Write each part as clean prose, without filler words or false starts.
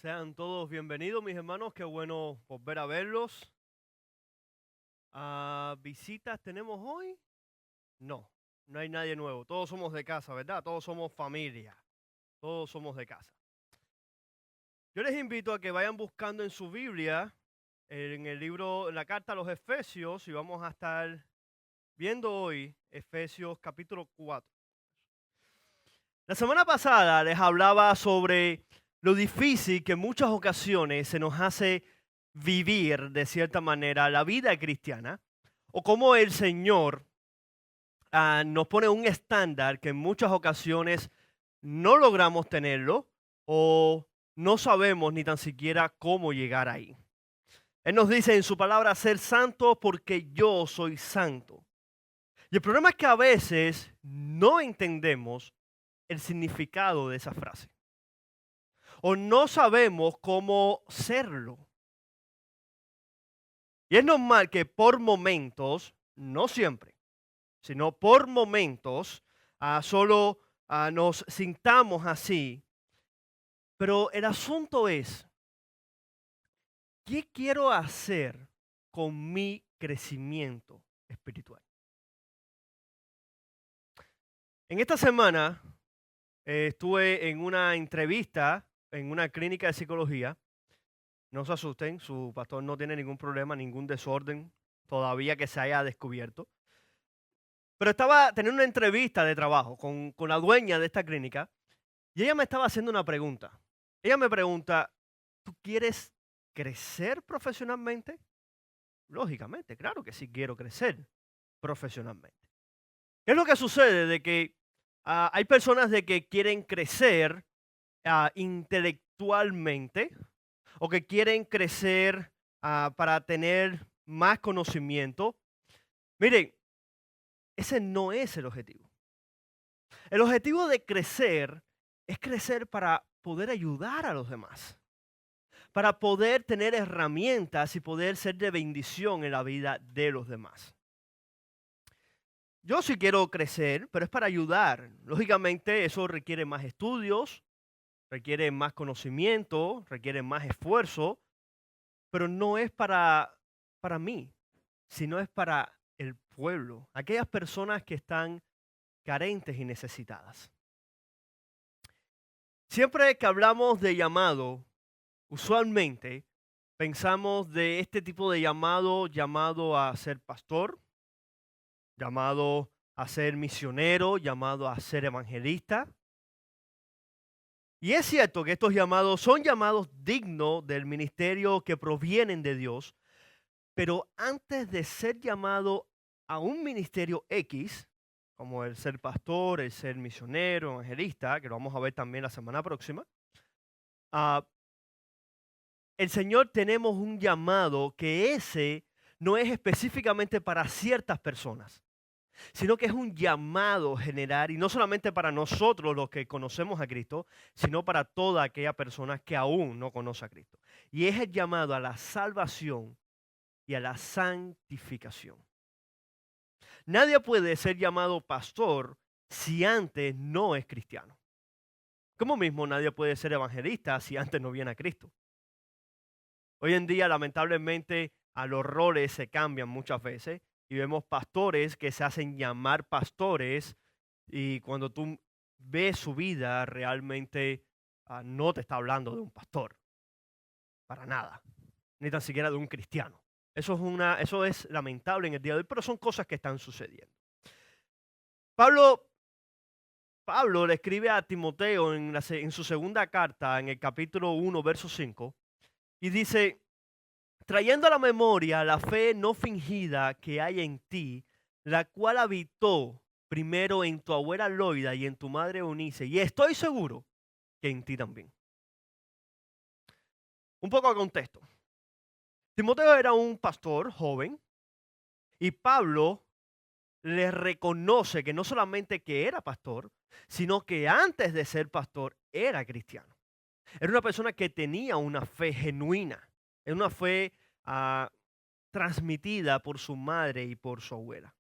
Sean todos bienvenidos, mis hermanos. Qué bueno volver a verlos. ¿Visitas tenemos hoy? No, no hay nadie nuevo. Todos somos de casa, ¿verdad? Todos somos familia. Todos somos de casa. Yo les invito a que vayan buscando en su Biblia, en el libro, en la carta a los Efesios, y vamos a estar viendo hoy Efesios capítulo 4. La semana pasada les hablaba sobre lo difícil que en muchas ocasiones se nos hace vivir de cierta manera la vida cristiana, o cómo el Señor nos pone un estándar que en muchas ocasiones no logramos tenerlo o no sabemos ni tan siquiera cómo llegar ahí. Él nos dice en su palabra ser santo porque yo soy santo. Y el problema es que a veces no entendemos el significado de esa frase o no sabemos cómo serlo. Y es normal que por momentos, no siempre, sino por momentos, solo nos sintamos así. Pero el asunto es, ¿qué quiero hacer con mi crecimiento espiritual? En esta semana estuve en una entrevista en una clínica de psicología. No se asusten, su pastor no tiene ningún problema, ningún desorden todavía que se haya descubierto. Pero estaba teniendo una entrevista de trabajo con la dueña de esta clínica y ella me estaba haciendo una pregunta. Ella me pregunta, ¿tú quieres crecer profesionalmente? Lógicamente, claro que sí quiero crecer profesionalmente. ¿Qué es lo que sucede? De que hay personas de que quieren crecer intelectualmente o que quieren crecer para tener más conocimiento. Miren, ese no es el objetivo. El objetivo de crecer es crecer para poder ayudar a los demás, para poder tener herramientas y poder ser de bendición en la vida de los demás. Yo sí quiero crecer, pero es para ayudar. Lógicamente eso requiere más estudios, requiere más conocimiento, requiere más esfuerzo, pero no es para mí, sino es para el pueblo, aquellas personas que están carentes y necesitadas. Siempre que hablamos de llamado, usualmente pensamos de este tipo de llamado a ser pastor, llamado a ser misionero, llamado a ser evangelista. Y es cierto que estos llamados son llamados dignos del ministerio que provienen de Dios, pero antes de ser llamado a un ministerio X, como el ser pastor, el ser misionero, evangelista, que lo vamos a ver también la semana próxima, ah, el Señor tenemos un llamado que ese no es específicamente para ciertas personas, sino que es un llamado general y no solamente para nosotros los que conocemos a Cristo, sino para toda aquella persona que aún no conoce a Cristo. Y es el llamado a la salvación y a la santificación. Nadie puede ser llamado pastor si antes no es cristiano. Como mismo nadie puede ser evangelista si antes no viene a Cristo. Hoy en día, lamentablemente, a los roles se cambian muchas veces y vemos pastores que se hacen llamar pastores y cuando tú ves su vida realmente no te está hablando de un pastor, para nada, ni tan siquiera de un cristiano. Eso es lamentable en el día de hoy, pero son cosas que están sucediendo. Pablo, Pablo le escribe a Timoteo en su segunda carta, en el capítulo 1, verso 5, y dice, trayendo a la memoria la fe no fingida que hay en ti, la cual habitó primero en tu abuela Loida y en tu madre Eunice, y estoy seguro que en ti también. Un poco de contexto. Timoteo era un pastor joven y Pablo le reconoce que no solamente que era pastor, sino que antes de ser pastor era cristiano. Era una persona que tenía una fe genuina, era una fe ah, transmitida por su madre y por su abuela.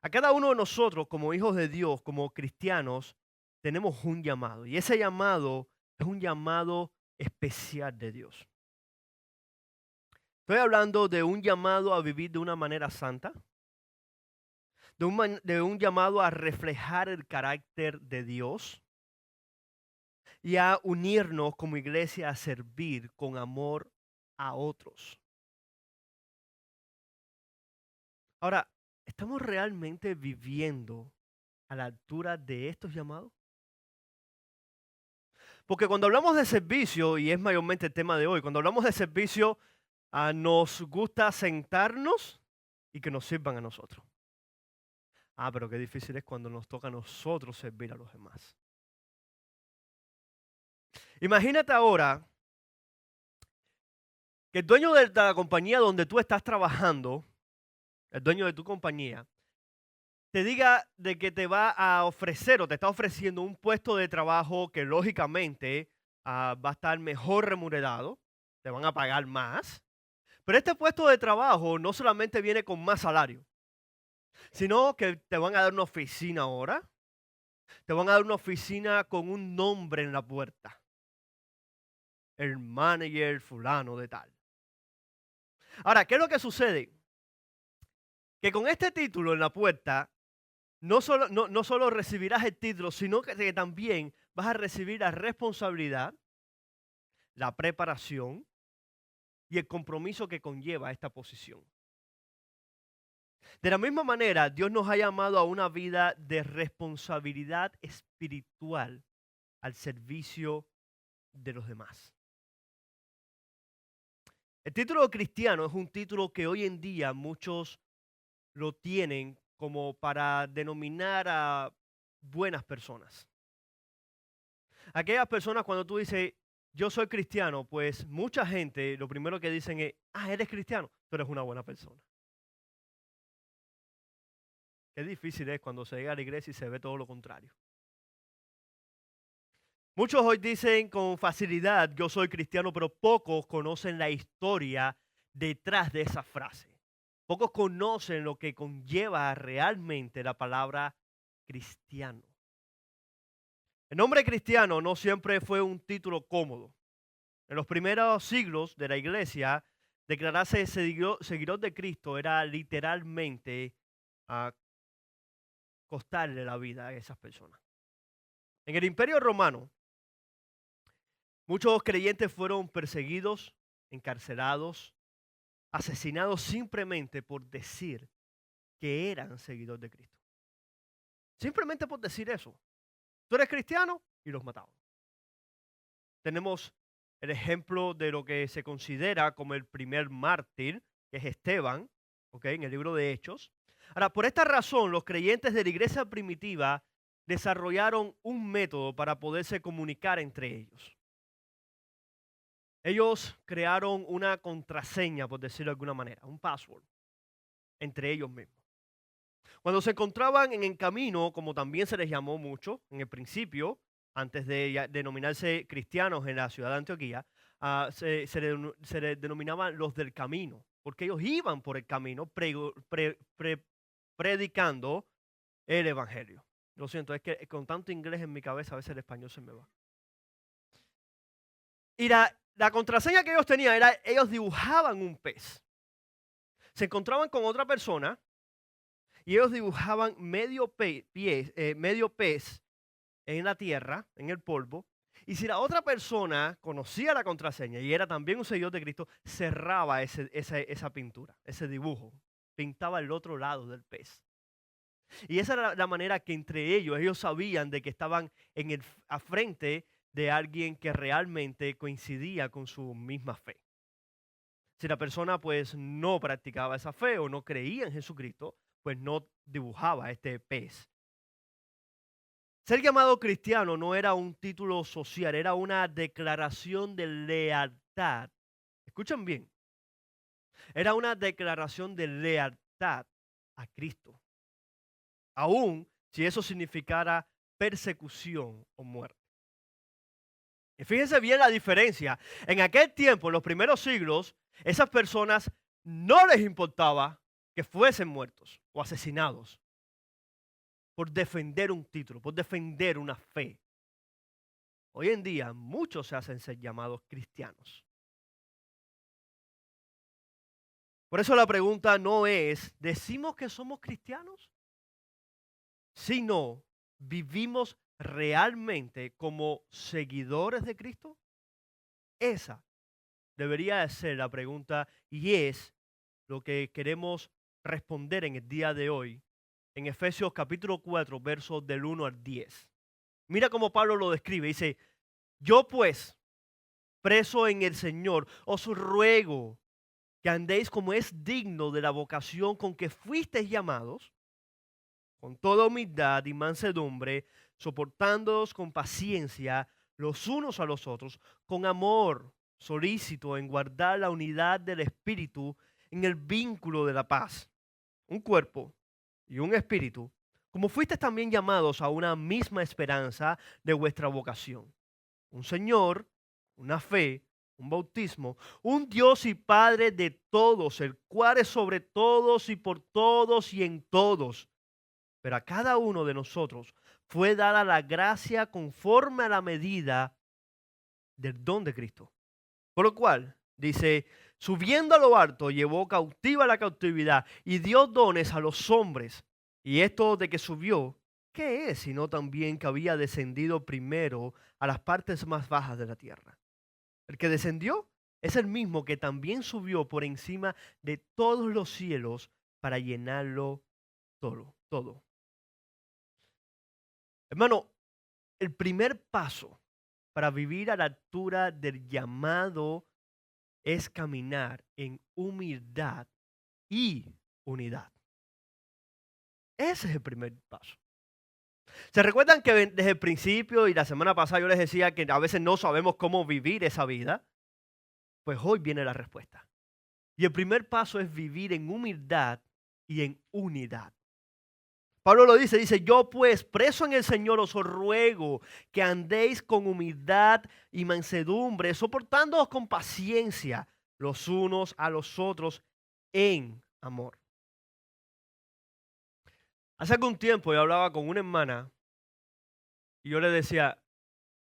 A cada uno de nosotros, como hijos de Dios, como cristianos, tenemos un llamado. Y ese llamado es un llamado especial de Dios. Estoy hablando de un llamado a vivir de una manera santa, de un llamado a reflejar el carácter de Dios y a unirnos como iglesia a servir con amor a otros. Ahora, ¿estamos realmente viviendo a la altura de estos llamados? Porque cuando hablamos de servicio, y es mayormente el tema de hoy, cuando hablamos de servicio, nos gusta sentarnos y que nos sirvan a nosotros. Pero qué difícil es cuando nos toca a nosotros servir a los demás. Imagínate ahora que el dueño de la compañía donde tú estás trabajando, el dueño de tu compañía, te diga de que te va a ofrecer o te está ofreciendo un puesto de trabajo que lógicamente va a estar mejor remunerado, te van a pagar más, pero este puesto de trabajo no solamente viene con más salario, sino que te van a dar una oficina ahora, te van a dar una oficina con un nombre en la puerta, el manager fulano de tal. Ahora, ¿qué es lo que sucede? Que con este título en la puerta, no solo recibirás el título, sino que también vas a recibir la responsabilidad, la preparación y el compromiso que conlleva esta posición. De la misma manera, Dios nos ha llamado a una vida de responsabilidad espiritual al servicio de los demás. El título cristiano es un título que hoy en día muchos lo tienen como para denominar a buenas personas. Aquellas personas cuando tú dices, yo soy cristiano, pues mucha gente lo primero que dicen es, eres cristiano, tú eres una buena persona. Qué difícil es cuando se llega a la iglesia y se ve todo lo contrario. Muchos hoy dicen con facilidad, yo soy cristiano, pero pocos conocen la historia detrás de esa frase. Pocos conocen lo que conlleva realmente la palabra cristiano. El nombre cristiano no siempre fue un título cómodo. En los primeros siglos de la iglesia, declararse seguidor de Cristo era literalmente costarle la vida a esas personas. En el Imperio Romano, muchos creyentes fueron perseguidos, encarcelados, asesinados simplemente por decir que eran seguidores de Cristo. Simplemente por decir eso. Tú eres cristiano y los mataban. Tenemos el ejemplo de lo que se considera como el primer mártir, que es Esteban, en el libro de Hechos. Ahora, por esta razón, los creyentes de la iglesia primitiva desarrollaron un método para poderse comunicar entre ellos. Ellos crearon una contraseña, por decirlo de alguna manera, un password, entre ellos mismos. Cuando se encontraban en el camino, como también se les llamó mucho en el principio, antes de denominarse cristianos en la ciudad de Antioquía, se les denominaban los del camino, porque ellos iban por el camino predicando el evangelio. Lo siento, es que con tanto inglés en mi cabeza a veces el español se me va. Y la contraseña que ellos tenían era, ellos dibujaban un pez. Se encontraban con otra persona y ellos dibujaban medio pez en la tierra, en el polvo. Y si la otra persona conocía la contraseña y era también un seguidor de Cristo, cerraba esa pintura, ese dibujo. Pintaba el otro lado del pez. Y esa era la manera que entre ellos sabían de que estaban a frente de alguien que realmente coincidía con su misma fe. Si la persona pues no practicaba esa fe o no creía en Jesucristo, pues no dibujaba este pez. Ser llamado cristiano no era un título social, era una declaración de lealtad. Escuchen bien, era una declaración de lealtad a Cristo, aun si eso significara persecución o muerte. Y fíjense bien la diferencia. En aquel tiempo, en los primeros siglos, esas personas no les importaba que fuesen muertos o asesinados por defender un título, por defender una fe. Hoy en día muchos se hacen ser llamados cristianos. Por eso la pregunta no es, ¿decimos que somos cristianos? Sino, ¿vivimos realmente como seguidores de Cristo? Esa debería de ser la pregunta y es lo que queremos responder en el día de hoy en Efesios capítulo 4, versos del 1 al 10. Mira cómo Pablo lo describe. Dice, yo pues, preso en el Señor, os ruego que andéis como es digno de la vocación con que fuisteis llamados, con toda humildad y mansedumbre, soportándoos con paciencia los unos a los otros, con amor solícito en guardar la unidad del Espíritu en el vínculo de la paz. Un cuerpo y un espíritu, como fuisteis también llamados a una misma esperanza de vuestra vocación. Un Señor, una fe, un bautismo, un Dios y Padre de todos, el cual es sobre todos y por todos y en todos. Pero a cada uno de nosotros fue dada la gracia conforme a la medida del don de Cristo. Por lo cual, dice, subiendo a lo alto, llevó cautiva la cautividad y dio dones a los hombres. Y esto de que subió, ¿qué es? Sino también que había descendido primero a las partes más bajas de la tierra. El que descendió es el mismo que también subió por encima de todos los cielos para llenarlo todo. Hermano, el primer paso para vivir a la altura del llamado es caminar en humildad y unidad. Ese es el primer paso. ¿Se recuerdan que desde el principio y la semana pasada yo les decía que a veces no sabemos cómo vivir esa vida? Pues hoy viene la respuesta. Y el primer paso es vivir en humildad y en unidad. Pablo lo dice, yo pues, preso en el Señor, os ruego que andéis con humildad y mansedumbre, soportándoos con paciencia los unos a los otros en amor. Hace algún tiempo yo hablaba con una hermana y yo le decía,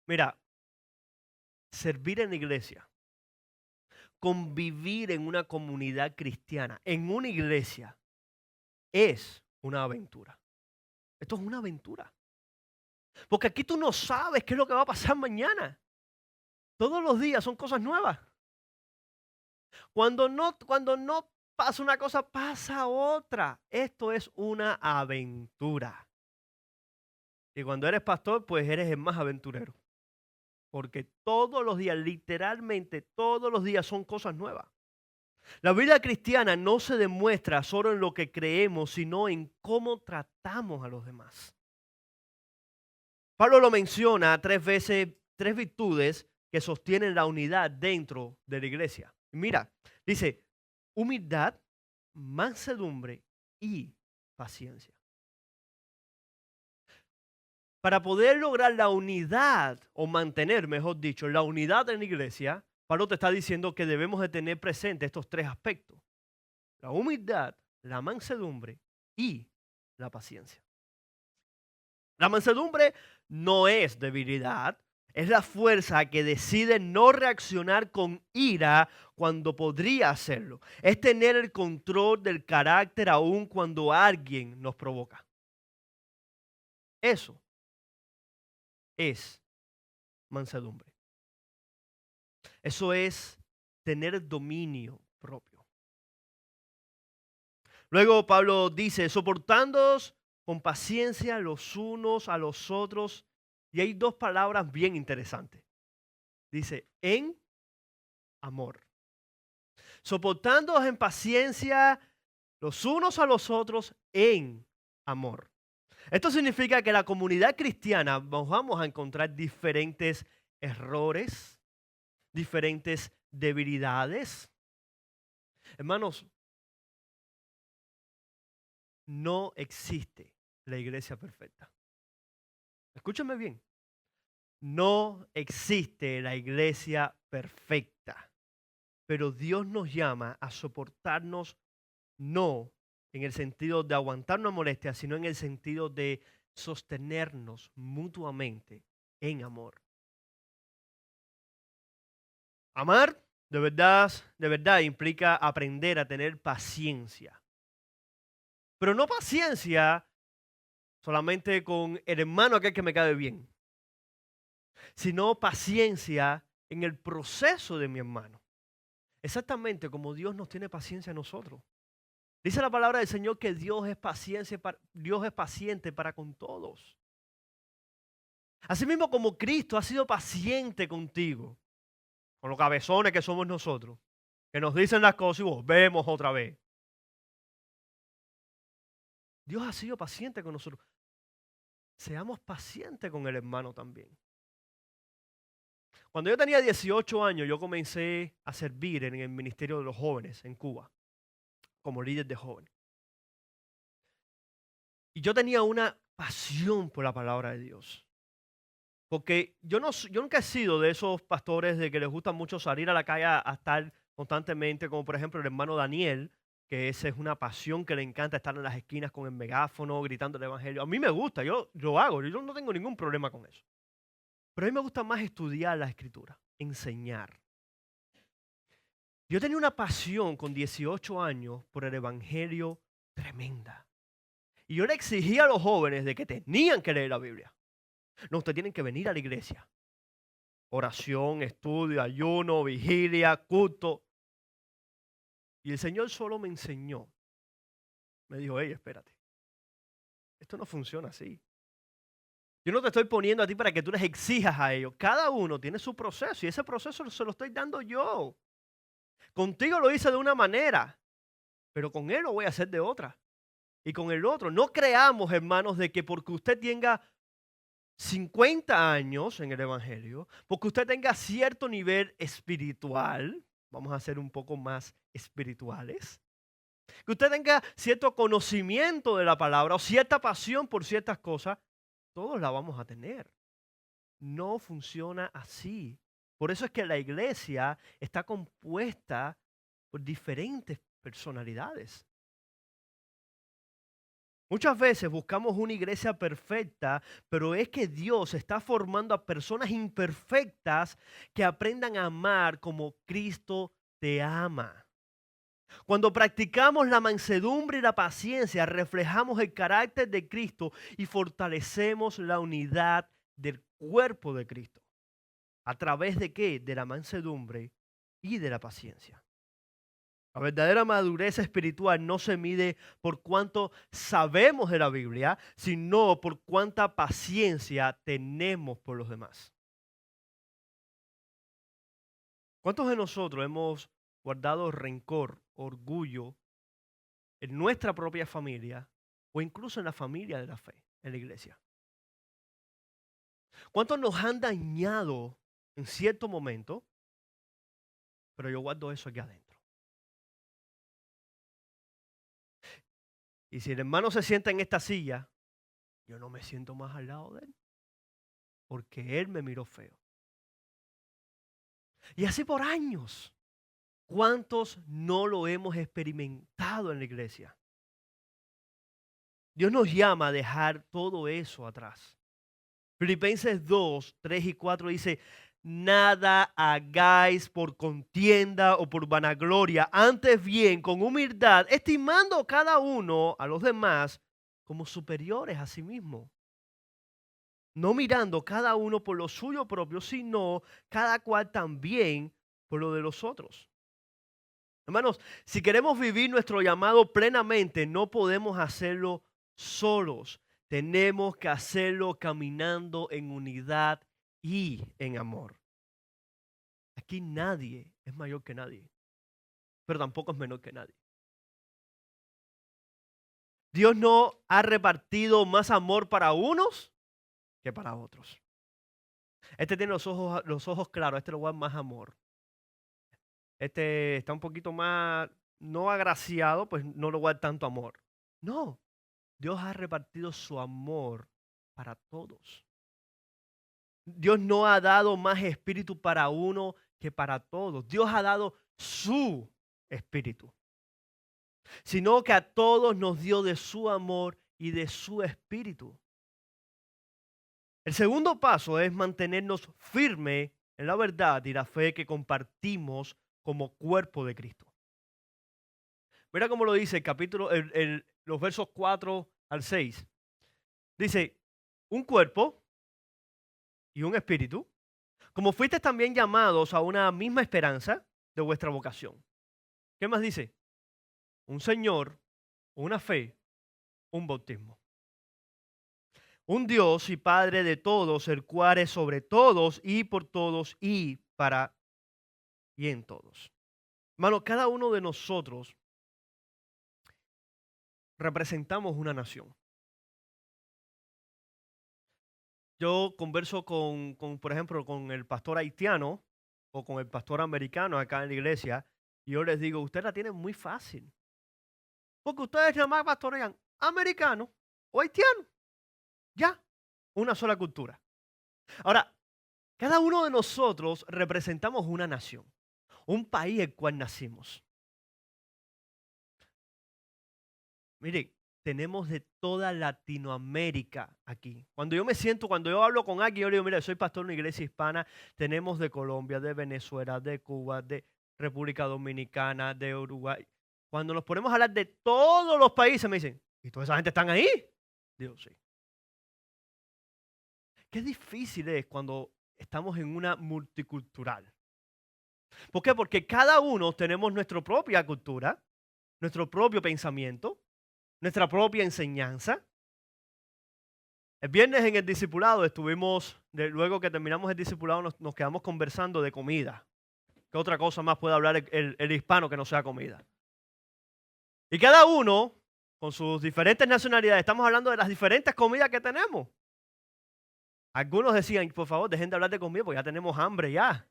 mira, servir en la iglesia, convivir en una comunidad cristiana, en una iglesia, es una aventura. Esto es una aventura. Porque aquí tú no sabes qué es lo que va a pasar mañana. Todos los días son cosas nuevas. Cuando no pasa una cosa, pasa otra. Esto es una aventura. Y cuando eres pastor, pues eres el más aventurero. Porque todos los días, literalmente todos los días son cosas nuevas. La vida cristiana no se demuestra solo en lo que creemos, sino en cómo tratamos a los demás. Pablo lo menciona 3 veces, 3 virtudes que sostienen la unidad dentro de la iglesia. Mira, dice humildad, mansedumbre y paciencia. Para poder lograr la unidad, o mantener, mejor dicho, la unidad en la iglesia, Pablo te está diciendo que debemos de tener presente estos 3 aspectos. La humildad, la mansedumbre y la paciencia. La mansedumbre no es debilidad, es la fuerza que decide no reaccionar con ira cuando podría hacerlo. Es tener el control del carácter aún cuando alguien nos provoca. Eso es mansedumbre. Eso es tener dominio propio. Luego Pablo dice, soportándoos con paciencia los unos a los otros. Y hay 2 palabras bien interesantes. Dice, en amor. Soportándoos en paciencia los unos a los otros en amor. Esto significa que la comunidad cristiana nos vamos a encontrar diferentes errores, diferentes debilidades. Hermanos, no existe la iglesia perfecta. Escúchame bien. No existe la iglesia perfecta. Pero Dios nos llama a soportarnos no en el sentido de aguantar una molestia, sino en el sentido de sostenernos mutuamente en amor. Amar de verdad implica aprender a tener paciencia. Pero no paciencia solamente con el hermano aquel que me cae bien, sino paciencia en el proceso de mi hermano. Exactamente como Dios nos tiene paciencia a nosotros. Dice la palabra del Señor que Dios es paciente para con todos. Asimismo como Cristo ha sido paciente contigo, con los cabezones que somos nosotros, que nos dicen las cosas y volvemos otra vez. Dios ha sido paciente con nosotros. Seamos pacientes con el hermano también. Cuando yo tenía 18 años, yo comencé a servir en el Ministerio de los Jóvenes en Cuba, como líder de jóvenes. Y yo tenía una pasión por la palabra de Dios. Porque yo nunca he sido de esos pastores de que les gusta mucho salir a la calle a estar constantemente, como por ejemplo el hermano Daniel, que esa es una pasión que le encanta estar en las esquinas con el megáfono, gritando el evangelio. A mí me gusta, yo lo hago, yo no tengo ningún problema con eso. Pero a mí me gusta más estudiar la escritura, enseñar. Yo tenía una pasión con 18 años por el evangelio tremenda. Y yo le exigía a los jóvenes de que tenían que leer la Biblia. No, ustedes tienen que venir a la iglesia. Oración, estudio, ayuno, vigilia, culto. Y el Señor solo me enseñó. Me dijo, hey, espérate. Esto no funciona así. Yo no te estoy poniendo a ti para que tú les exijas a ellos. Cada uno tiene su proceso y ese proceso se lo estoy dando yo. Contigo lo hice de una manera, pero con él lo voy a hacer de otra. Y con el otro. No creamos, hermanos, de que porque usted tenga 50 años en el Evangelio, porque usted tenga cierto nivel espiritual, vamos a ser un poco más espirituales, que usted tenga cierto conocimiento de la palabra o cierta pasión por ciertas cosas, todos la vamos a tener. No funciona así. Por eso es que la iglesia está compuesta por diferentes personalidades. Muchas veces buscamos una iglesia perfecta, pero es que Dios está formando a personas imperfectas que aprendan a amar como Cristo te ama. Cuando practicamos la mansedumbre y la paciencia, reflejamos el carácter de Cristo y fortalecemos la unidad del cuerpo de Cristo. ¿A través de qué? De la mansedumbre y de la paciencia. La verdadera madurez espiritual no se mide por cuánto sabemos de la Biblia, sino por cuánta paciencia tenemos por los demás. ¿Cuántos de nosotros hemos guardado rencor, orgullo en nuestra propia familia o incluso en la familia de la fe, en la iglesia? ¿Cuántos nos han dañado en cierto momento? Pero yo guardo eso aquí adentro. Y si el hermano se sienta en esta silla, yo no me siento más al lado de él, porque él me miró feo. Y así por años. ¿Cuántos no lo hemos experimentado en la iglesia? Dios nos llama a dejar todo eso atrás. Filipenses 2, 3 y 4 dice, nada hagáis por contienda o por vanagloria, antes bien con humildad, estimando cada uno a los demás como superiores a sí mismo. No mirando cada uno por lo suyo propio, sino cada cual también por lo de los otros. Hermanos, si queremos vivir nuestro llamado plenamente, no podemos hacerlo solos. Tenemos que hacerlo caminando en unidad y en amor. Aquí nadie es mayor que nadie, pero tampoco es menor que nadie. Dios no ha repartido más amor para unos que para otros. Este tiene los ojos claros, este le va a dar más amor. Este está un poquito más, no agraciado, pues no le va a dar tanto amor. No, Dios ha repartido su amor para todos. Dios no ha dado más espíritu para uno que para todos. Dios ha dado su espíritu. Sino que a todos nos dio de su amor y de su espíritu. El segundo paso es mantenernos firmes en la verdad y la fe que compartimos como cuerpo de Cristo. Mira cómo lo dice el capítulo, los versos 4 al 6. Dice, un cuerpo y un espíritu, como fuisteis también llamados a una misma esperanza de vuestra vocación. ¿Qué más dice? Un Señor, una fe, un bautismo. Un Dios y Padre de todos, el cual es sobre todos y por todos y para y en todos. Hermano, cada uno de nosotros representamos una nación. Yo converso por ejemplo, con el pastor haitiano o con el pastor americano acá en la iglesia y yo les digo, ustedes la tienen muy fácil. Porque ustedes nada más pastorean americano o haitiano. Ya, una sola cultura. Ahora, cada uno de nosotros representamos una nación, un país el cual nacimos. Mire, tenemos de toda Latinoamérica aquí. Cuando yo hablo con alguien, yo le digo, mira, soy pastor de una iglesia hispana, tenemos de Colombia, de Venezuela, de Cuba, de República Dominicana, de Uruguay. Cuando nos ponemos a hablar de todos los países, me dicen, ¿y toda esa gente están ahí? Digo, sí. Qué difícil es cuando estamos en una multicultural. ¿Por qué? Porque cada uno tenemos nuestra propia cultura, nuestro propio pensamiento, nuestra propia enseñanza. El viernes en el discipulado luego que terminamos el discipulado, nos quedamos conversando de comida. ¿Qué otra cosa más puede hablar el hispano que no sea comida? Y cada uno, con sus diferentes nacionalidades, estamos hablando de las diferentes comidas que tenemos. Algunos decían, por favor, dejen de hablar de comida porque ya tenemos hambre ya.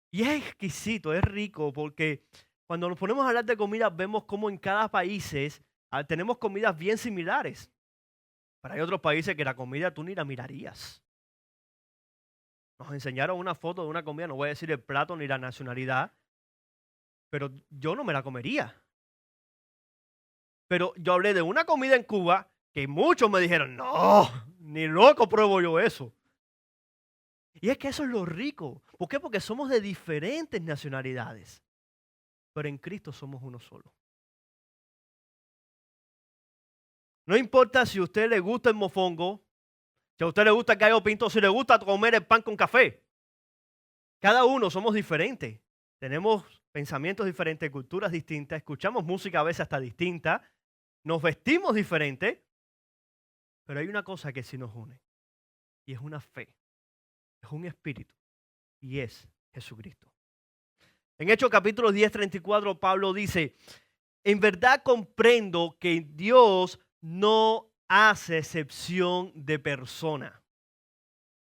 Y es exquisito, es rico, porque cuando nos ponemos a hablar de comida, vemos cómo en cada país tenemos comidas bien similares. Pero hay otros países que la comida tú ni la mirarías. Nos enseñaron una foto de una comida, no voy a decir el plato ni la nacionalidad, pero yo no me la comería. Pero yo hablé de una comida en Cuba que muchos me dijeron, no, ni loco pruebo yo eso. Y es que eso es lo rico. ¿Por qué? Porque somos de diferentes nacionalidades, pero en Cristo somos uno solo. No importa si a usted le gusta el mofongo, si a usted le gusta el gallo pinto, si le gusta comer el pan con café. Cada uno somos diferentes. Tenemos pensamientos diferentes, culturas distintas, escuchamos música a veces hasta distinta, nos vestimos diferente, pero hay una cosa que sí nos une, y es una fe, es un espíritu, y es Jesucristo. En Hechos capítulo 10:34, Pablo dice, en verdad comprendo que Dios no hace excepción de persona.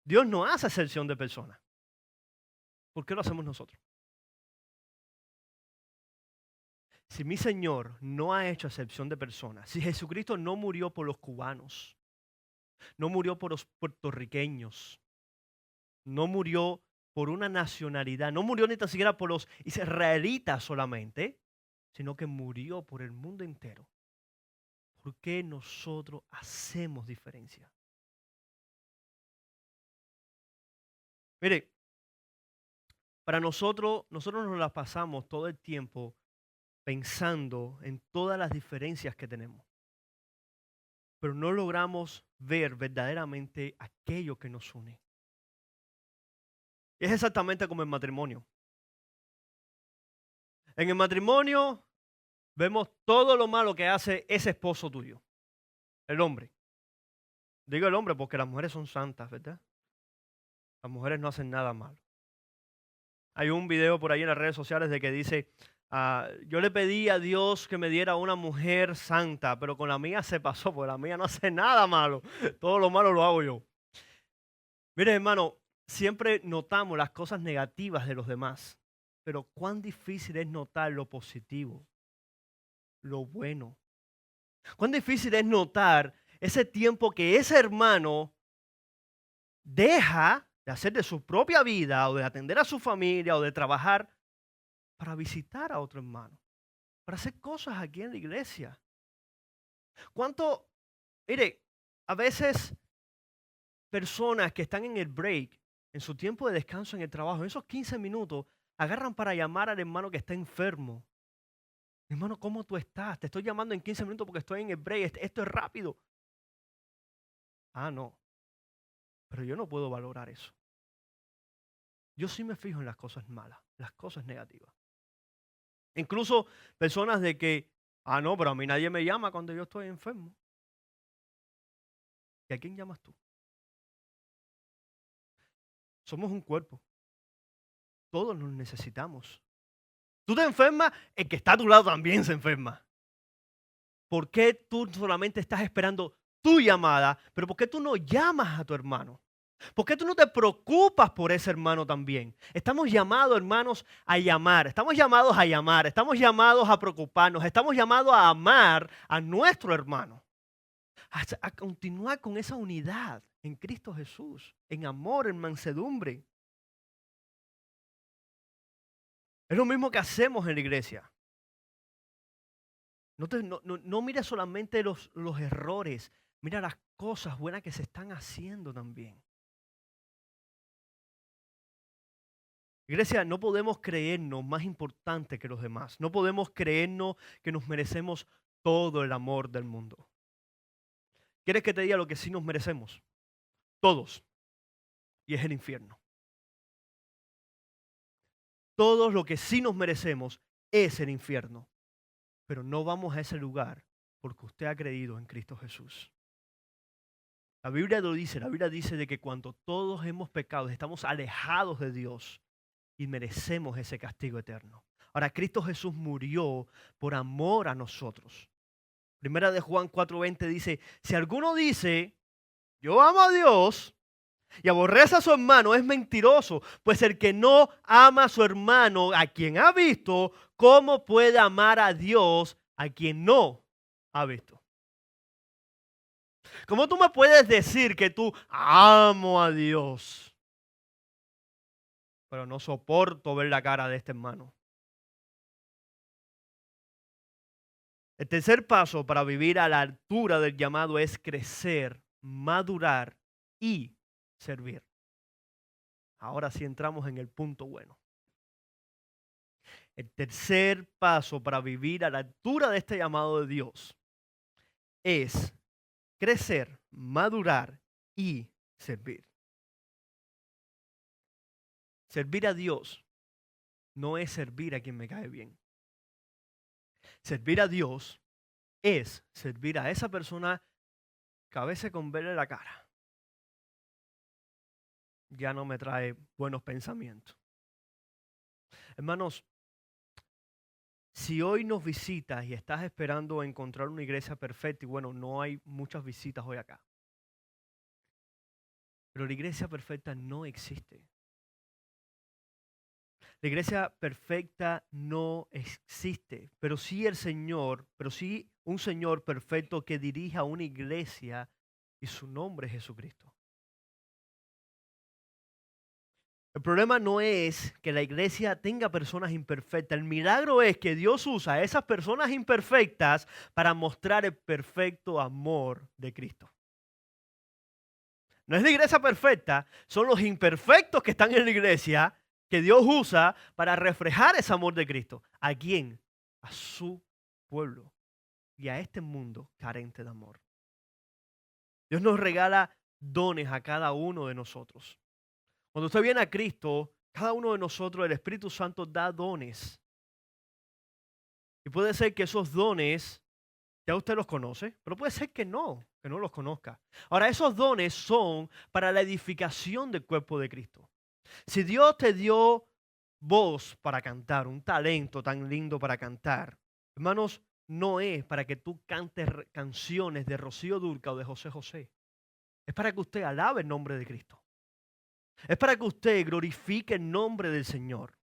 Dios no hace excepción de persona. ¿Por qué lo hacemos nosotros? Si mi Señor no ha hecho excepción de personas, si Jesucristo no murió por los cubanos, no murió por los puertorriqueños, no murió por una nacionalidad, no murió ni tan siquiera por los israelitas solamente, sino que murió por el mundo entero. ¿Por qué nosotros hacemos diferencia? Mire, para nosotros nos la pasamos todo el tiempo pensando en todas las diferencias que tenemos, pero no logramos ver verdaderamente aquello que nos une. Es exactamente como el matrimonio. En el matrimonio vemos todo lo malo que hace ese esposo tuyo, el hombre. Digo el hombre porque las mujeres son santas, ¿verdad? Las mujeres no hacen nada malo. Hay un video por ahí en las redes sociales de que dice, yo le pedí a Dios que me diera una mujer santa, pero con la mía se pasó, porque la mía no hace nada malo. Todo lo malo lo hago yo. Mire, hermano, siempre notamos las cosas negativas de los demás, pero cuán difícil es notar lo positivo, lo bueno. Cuán difícil es notar ese tiempo que ese hermano deja de hacer de su propia vida o de atender a su familia o de trabajar para visitar a otro hermano, para hacer cosas aquí en la iglesia. ¿Cuánto? Mire, a veces personas que están en el break en su tiempo de descanso en el trabajo, en esos 15 minutos, agarran para llamar al hermano que está enfermo. Hermano, ¿cómo tú estás? Te estoy llamando en 15 minutos porque estoy en el break. Esto es rápido. Ah, no. Pero yo no puedo valorar eso. Yo sí me fijo en las cosas malas, las cosas negativas. Incluso personas de que, ah, no, pero a mí nadie me llama cuando yo estoy enfermo. ¿Y a quién llamas tú? Somos un cuerpo. Todos nos necesitamos. Tú te enfermas, el que está a tu lado también se enferma. ¿Por qué tú solamente estás esperando tu llamada, pero por qué tú no llamas a tu hermano? ¿Por qué tú no te preocupas por ese hermano también? Estamos llamados, hermanos, a llamar. Estamos llamados a llamar. Estamos llamados a preocuparnos. Estamos llamados a amar a nuestro hermano. A continuar con esa unidad en Cristo Jesús, en amor, en mansedumbre. Es lo mismo que hacemos en la iglesia. No mira solamente los errores, mira las cosas buenas que se están haciendo también. Iglesia, no podemos creernos más importantes que los demás. No podemos creernos que nos merecemos todo el amor del mundo. ¿Quieres que te diga lo que sí nos merecemos? Todos. Y es el infierno. Todo lo que sí nos merecemos es el infierno. Pero no vamos a ese lugar porque usted ha creído en Cristo Jesús. La Biblia lo dice, la Biblia dice de que cuando todos hemos pecado, estamos alejados de Dios y merecemos ese castigo eterno. Ahora, Cristo Jesús murió por amor a nosotros. Primera de Juan 4:20 dice, si alguno dice, yo amo a Dios y aborrece a su hermano, es mentiroso, pues el que no ama a su hermano, a quien ha visto, ¿cómo puede amar a Dios a quien no ha visto? ¿Cómo tú me puedes decir que tú amo a Dios, pero no soporto ver la cara de este hermano? El tercer paso para vivir a la altura del llamado es crecer, madurar y servir. Ahora sí entramos en el punto bueno. El tercer paso para vivir a la altura de este llamado de Dios es crecer, madurar y servir. Servir a Dios no es servir a quien me cae bien. Servir a Dios es servir a esa persona que a veces con verle la cara ya no me trae buenos pensamientos. Hermanos, si hoy nos visitas y estás esperando encontrar una iglesia perfecta, y bueno, no hay muchas visitas hoy acá, pero la iglesia perfecta no existe. La iglesia perfecta no existe, pero sí un Señor perfecto que dirija una iglesia y su nombre es Jesucristo. El problema no es que la iglesia tenga personas imperfectas. El milagro es que Dios usa a esas personas imperfectas para mostrar el perfecto amor de Cristo. No es la iglesia perfecta, son los imperfectos que están en la iglesia que Dios usa para reflejar ese amor de Cristo. ¿A quién? A su pueblo y a este mundo carente de amor. Dios nos regala dones a cada uno de nosotros. Cuando usted viene a Cristo, cada uno de nosotros, el Espíritu Santo da dones. Y puede ser que esos dones ya usted los conoce, pero puede ser que no los conozca. Ahora, esos dones son para la edificación del cuerpo de Cristo. Si Dios te dio voz para cantar, un talento tan lindo para cantar, hermanos, no es para que tú cantes canciones de Rocío Dúrcal o de José José. Es para que usted alabe el nombre de Cristo. Es para que usted glorifique el nombre del Señor.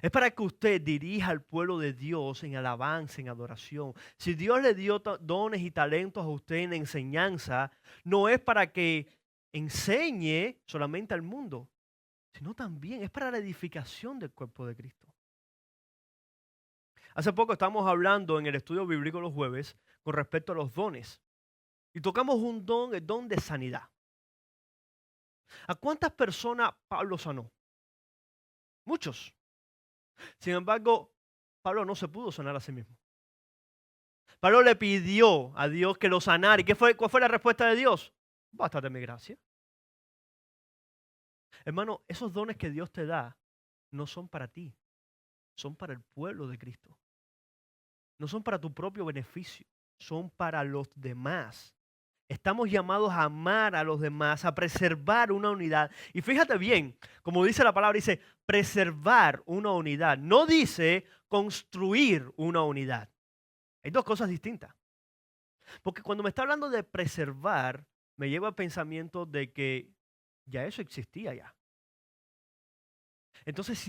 Es para que usted dirija al pueblo de Dios en alabanza, en adoración. Si Dios le dio dones y talentos a usted en enseñanza, no es para que enseñe solamente al mundo, sino también es para la edificación del cuerpo de Cristo. Hace poco estábamos hablando en el estudio bíblico los jueves con respecto a los dones. Y tocamos un don, el don de sanidad. ¿A cuántas personas Pablo sanó? Muchos. Sin embargo, Pablo no se pudo sanar a sí mismo. Pablo le pidió a Dios que lo sanara. ¿Y cuál fue la respuesta de Dios? Bástate mi gracia. Hermano, esos dones que Dios te da no son para ti, son para el pueblo de Cristo. No son para tu propio beneficio, son para los demás. Estamos llamados a amar a los demás, a preservar una unidad. Y fíjate bien, como dice la palabra, dice preservar una unidad. No dice construir una unidad. Hay dos cosas distintas. Porque cuando me está hablando de preservar, me lleva al pensamiento de que ya eso existía ya. Entonces,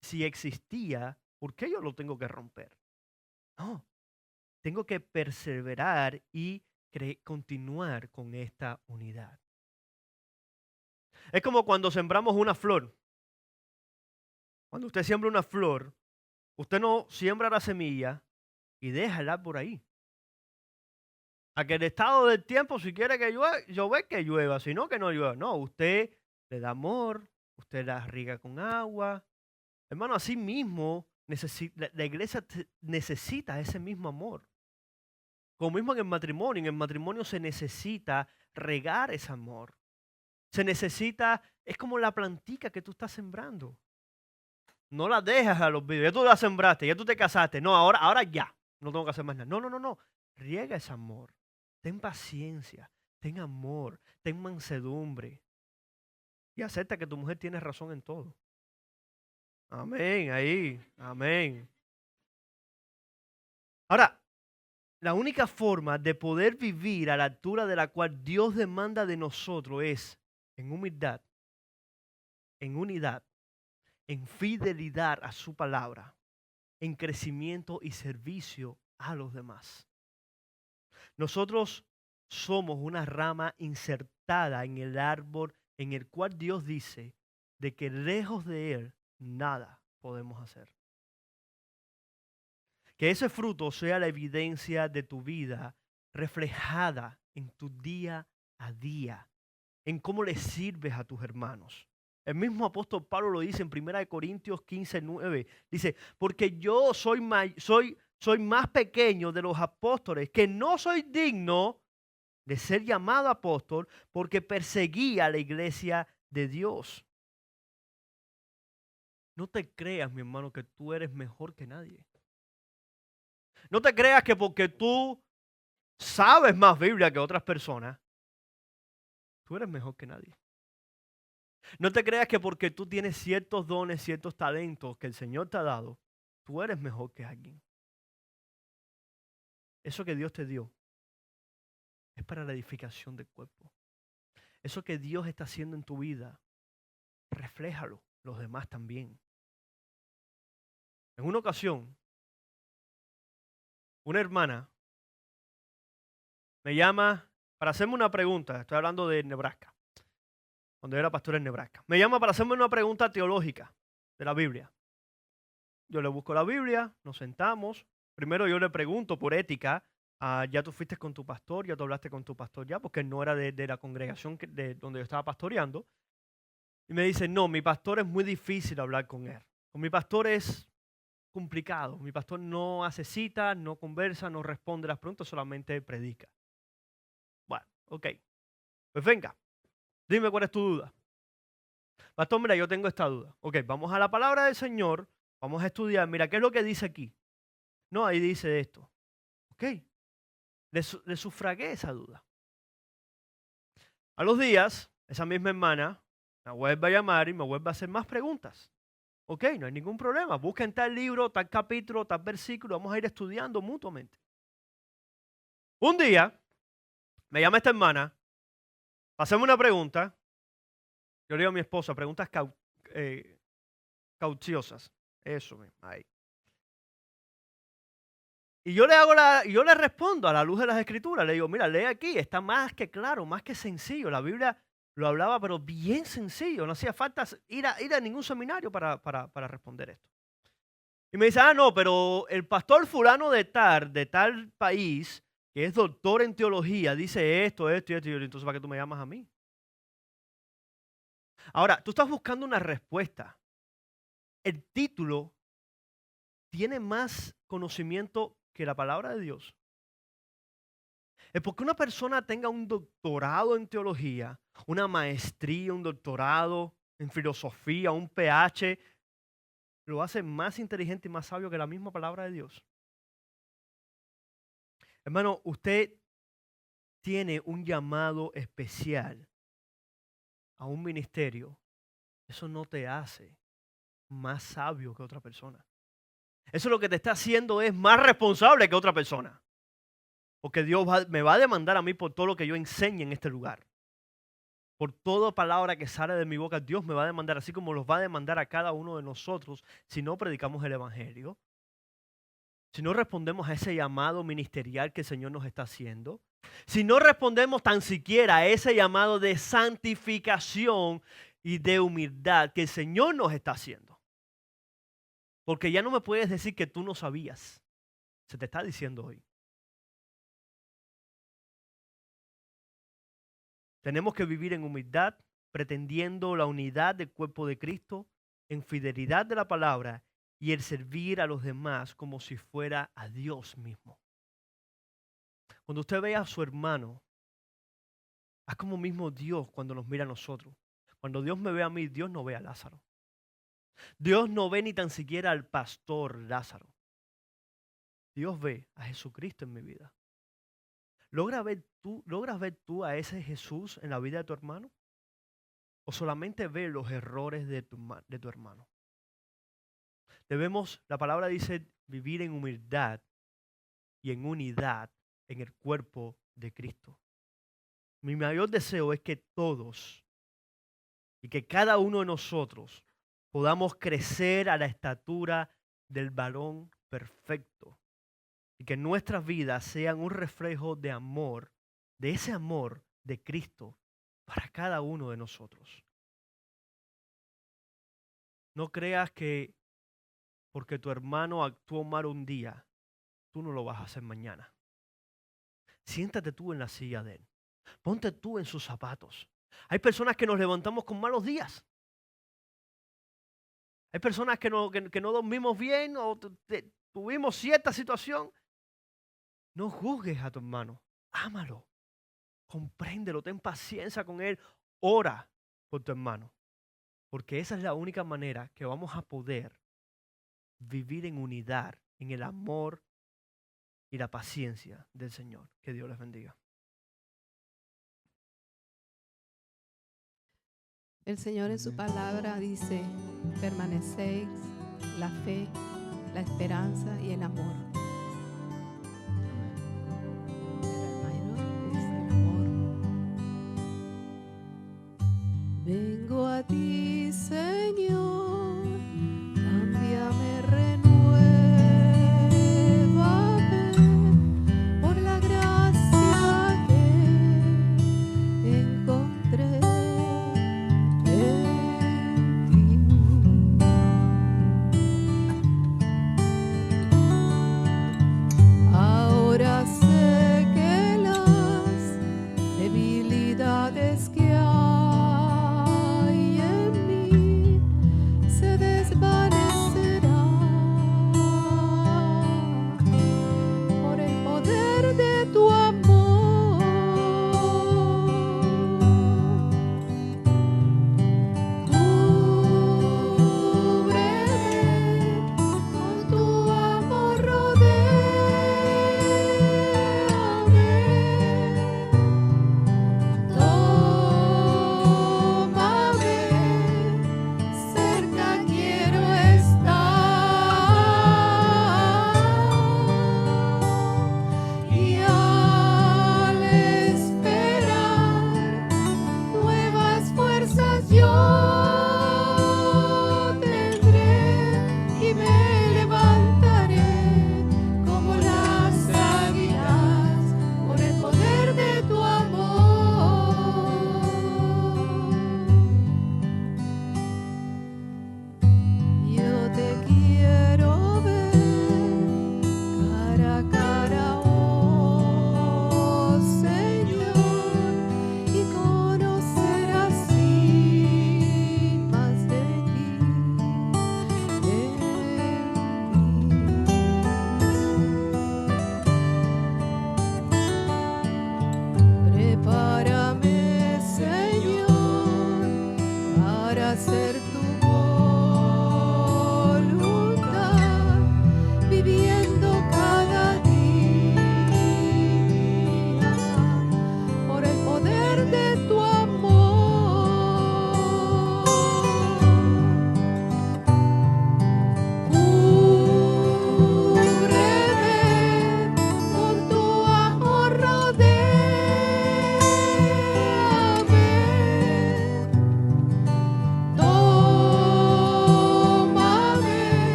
si existía, ¿por qué yo lo tengo que romper? No, tengo que perseverar y continuar con esta unidad. Es como cuando sembramos una flor. Cuando usted siembra una flor, usted no siembra la semilla y deja el árbol ahí. A que el estado del tiempo, si quiere que llueva, que llueva, si no, que no llueva. No, usted le da amor, usted la riega con agua. Hermano, así mismo la iglesia necesita ese mismo amor. Como mismo en el matrimonio se necesita regar ese amor. Se necesita, es como la plantica que tú estás sembrando. No la dejas a los vídeos, ya tú la sembraste, ya tú te casaste. No, ahora ya, no tengo que hacer más nada. No. Riega ese amor. Ten paciencia, ten amor, ten mansedumbre. Y acepta que tu mujer tiene razón en todo. Amén, ahí, amén. Ahora, la única forma de poder vivir a la altura de la cual Dios demanda de nosotros es en humildad, en unidad, en fidelidad a su palabra, en crecimiento y servicio a los demás. Nosotros somos una rama insertada en el árbol en el cual Dios dice de que lejos de Él nada podemos hacer. Que ese fruto sea la evidencia de tu vida reflejada en tu día a día, en cómo le sirves a tus hermanos. El mismo apóstol Pablo lo dice en 1 Corintios 15:9. Dice, porque yo soy más pequeño de los apóstoles, que no soy digno de ser llamado apóstol porque perseguía a la iglesia de Dios. No te creas, mi hermano, que tú eres mejor que nadie. No te creas que porque tú sabes más Biblia que otras personas, tú eres mejor que nadie. No te creas que porque tú tienes ciertos dones, ciertos talentos que el Señor te ha dado, tú eres mejor que alguien. Eso que Dios te dio es para la edificación del cuerpo. Eso que Dios está haciendo en tu vida, refléjalo, los demás también. En una ocasión, una hermana me llama para hacerme una pregunta. Estoy hablando de Nebraska, cuando yo era pastor en Nebraska. Me llama para hacerme una pregunta teológica de la Biblia. Yo le busco la Biblia, nos sentamos. Primero yo le pregunto por ética, ya tú fuiste con tu pastor, ya tú hablaste con tu pastor ya, porque no era de la congregación de donde yo estaba pastoreando. Y me dice, no, mi pastor es muy difícil hablar con él. Con mi pastor es complicado. Mi pastor no hace citas, no conversa, no responde las preguntas, solamente predica. Bueno, ok. Pues venga, dime cuál es tu duda. Pastor, mira, yo tengo esta duda. Ok, vamos a la palabra del Señor, vamos a estudiar. Mira, ¿qué es lo que dice aquí? No, ahí dice esto. Ok, le sufragué esa duda. A los días, esa misma hermana me vuelve a llamar y me vuelve a hacer más preguntas. Ok, no hay ningún problema. Busquen tal libro, tal capítulo, tal versículo. Vamos a ir estudiando mutuamente. Un día, me llama esta hermana, hacemos una pregunta. Yo le digo a mi esposa, preguntas cauciosas. Eso mismo, ahí. Y yo le respondo a la luz de las escrituras. Le digo, mira, lee aquí, está más que claro, más que sencillo. La Biblia lo hablaba, pero bien sencillo. No hacía falta ir a ningún seminario para responder esto. Y me dice, no, pero el pastor fulano de tal país, que es doctor en teología, dice esto. Y entonces, ¿para qué tú me llamas a mí? Ahora, tú estás buscando una respuesta. El título tiene más conocimiento que la palabra de Dios. Es porque una persona tenga un doctorado en teología, una maestría, un doctorado en filosofía, un PH, lo hace más inteligente y más sabio que la misma palabra de Dios. Hermano, usted tiene un llamado especial a un ministerio. Eso no te hace más sabio que otra persona. Eso lo que te está haciendo es más responsable que otra persona. Porque Dios me va a demandar a mí por todo lo que yo enseñe en este lugar. Por toda palabra que sale de mi boca, Dios me va a demandar, así como los va a demandar a cada uno de nosotros si no predicamos el Evangelio. Si no respondemos a ese llamado ministerial que el Señor nos está haciendo. Si no respondemos tan siquiera a ese llamado de santificación y de humildad que el Señor nos está haciendo. Porque ya no me puedes decir que tú no sabías. Se te está diciendo hoy. Tenemos que vivir en humildad, pretendiendo la unidad del cuerpo de Cristo, en fidelidad de la palabra y el servir a los demás como si fuera a Dios mismo. Cuando usted ve a su hermano, es como mismo Dios cuando nos mira a nosotros. Cuando Dios me ve a mí, Dios no ve a Lázaro. Dios no ve ni tan siquiera al pastor Lázaro. Dios ve a Jesucristo en mi vida. ¿Logras ver tú a ese Jesús en la vida de tu hermano? ¿O solamente ves los errores de tu hermano? La palabra dice, vivir en humildad y en unidad en el cuerpo de Cristo. Mi mayor deseo es que todos y que cada uno de nosotros podamos crecer a la estatura del varón perfecto y que nuestras vidas sean un reflejo de amor, de ese amor de Cristo para cada uno de nosotros. No creas que porque tu hermano actuó mal un día, tú no lo vas a hacer mañana. Siéntate tú en la silla de él. Ponte tú en sus zapatos. Hay personas que nos levantamos con malos días. Hay personas que no dormimos bien o tuvimos cierta situación. No juzgues a tu hermano. Ámalo. Compréndelo. Ten paciencia con él. Ora por tu hermano. Porque esa es la única manera que vamos a poder vivir en unidad, en el amor y la paciencia del Señor. Que Dios les bendiga. El Señor en su palabra dice, permanecéis la fe, la esperanza y el amor. El mayor es el amor. Vengo a ti, Señor, cámbiame, renuévame por la gracia que encontré.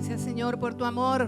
Gracias, Señor, por tu amor.